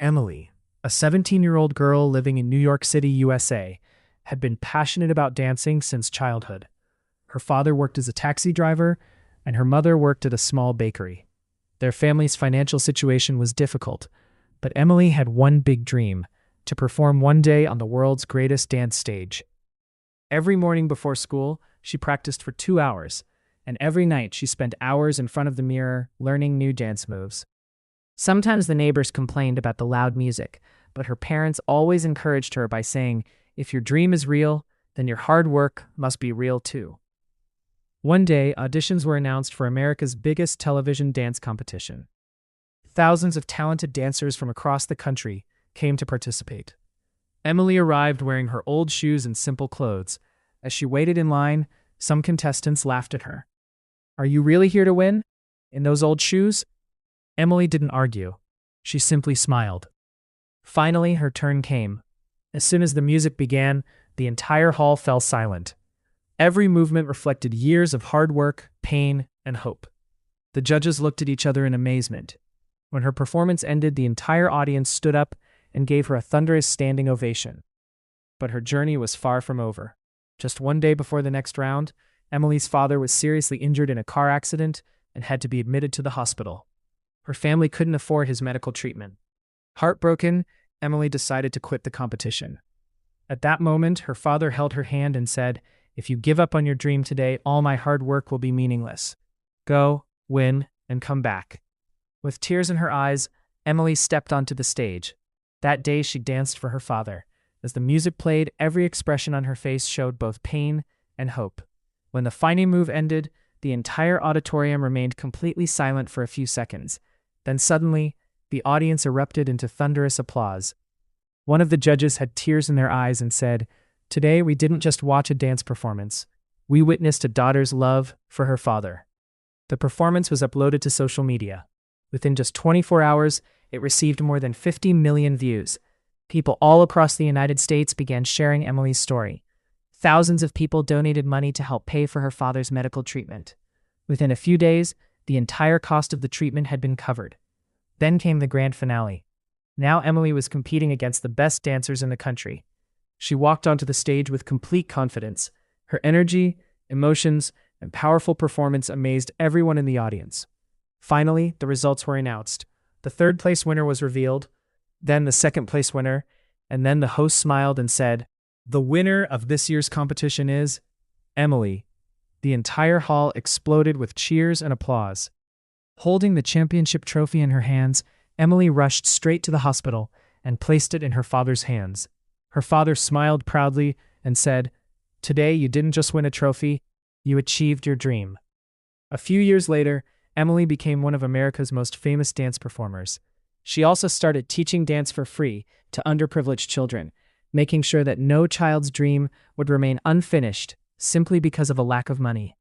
Emily, a 17-year-old girl living in New York City, USA, had been passionate about dancing since childhood. Her father worked as a taxi driver, and her mother worked at a small bakery. Their family's financial situation was difficult, but Emily had one big dream: to perform one day on the world's greatest dance stage. Every morning before school, she practiced for 2 hours, and every night she spent hours in front of the mirror learning new dance moves. Sometimes the neighbors complained about the loud music, but her parents always encouraged her by saying, "If your dream is real, then your hard work must be real too." One day, auditions were announced for America's biggest television dance competition. Thousands of talented dancers from across the country came to participate. Emily arrived wearing her old shoes and simple clothes. As she waited in line, some contestants laughed at her. "Are you really here to win? In those old shoes?" Emily didn't argue. She simply smiled. Finally, her turn came. As soon as the music began, the entire hall fell silent. Every movement reflected years of hard work, pain, and hope. The judges looked at each other in amazement. When her performance ended, the entire audience stood up and gave her a thunderous standing ovation. But her journey was far from over. Just one day before the next round, Emily's father was seriously injured in a car accident and had to be admitted to the hospital. Her family couldn't afford his medical treatment. Heartbroken, Emily decided to quit the competition. At that moment, her father held her hand and said, "If you give up on your dream today, all my hard work will be meaningless. Go, win, and come back." With tears in her eyes, Emily stepped onto the stage. That day, she danced for her father. As the music played, every expression on her face showed both pain and hope. When the final move ended, the entire auditorium remained completely silent for a few seconds. Then suddenly, the audience erupted into thunderous applause. One of the judges had tears in their eyes and said, "Today we didn't just watch a dance performance. We witnessed a daughter's love for her father." The performance was uploaded to social media. Within just 24 hours, it received more than 50 million views. People all across the United States began sharing Emily's story. Thousands of people donated money to help pay for her father's medical treatment. Within a few days, the entire cost of the treatment had been covered. Then came the grand finale. Now Emily was competing against the best dancers in the country. She walked onto the stage with complete confidence. Her energy, emotions, and powerful performance amazed everyone in the audience. Finally, the results were announced. The third-place winner was revealed, then the second-place winner, and then the host smiled and said, "The winner of this year's competition is Emily." The entire hall exploded with cheers and applause. Holding the championship trophy in her hands, Emily rushed straight to the hospital and placed it in her father's hands. Her father smiled proudly and said, "Today you didn't just win a trophy, you achieved your dream." A few years later, Emily became one of America's most famous dance performers. She also started teaching dance for free to underprivileged children, making sure that no child's dream would remain unfinished simply because of a lack of money.